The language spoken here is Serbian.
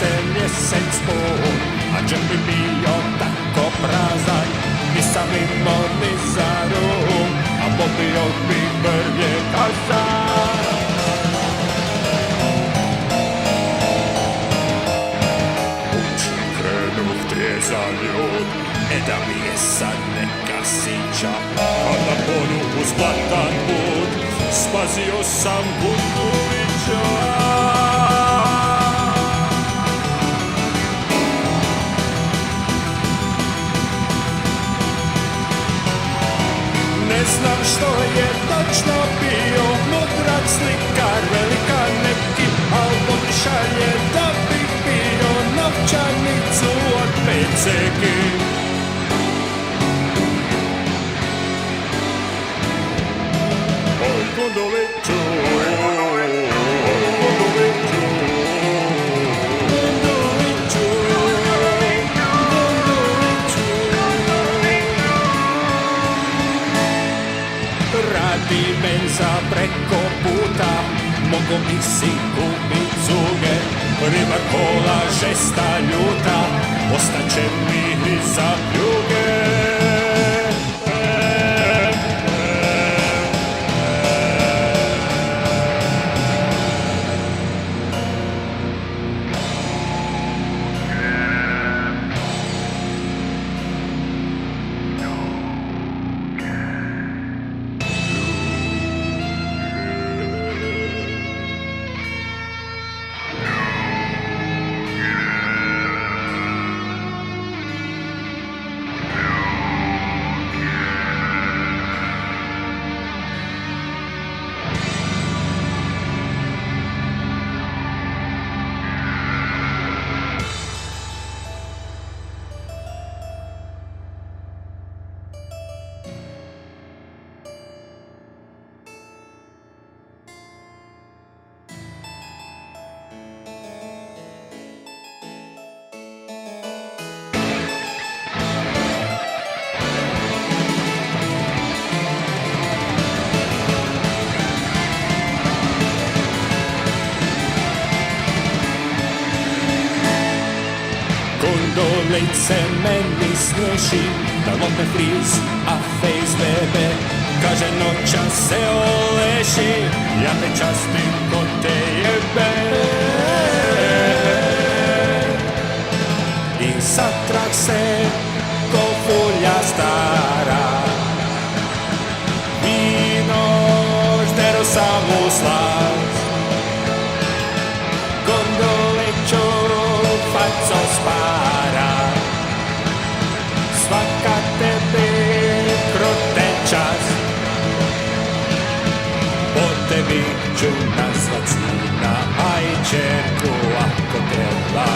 se mjesec pun, a džep bi bio tako prazan, nisam imao ni za rum, a popio bi prvje kazan. Uči krenuh trijezan ljud, da mi je sad neka sića, a na polju uz blatan put spazio sam Gundulića. Ne znam što je točno bio mudrak slikar, velikan neki, al on šalje da bih bio novčanicu od 5 ceki. Oj, Gunduliću, Gunduliću, Gunduliću, Gunduliću. Radi menza preko puta, mogo bi si kupit cuge, riba kola žesta ljuta, ostaće mi za pljuge. Gundulice meni smiješi, da lopne friz, a fejs bebe, kaže noća se oleši, ja te častim ko te jebe. I zatrag se ko fulja stara, vino ždero samu slast. Gunduliću faco spara, svaka tebi krute čast. Po tebi ću nazvat sina, a i čerku ako treba.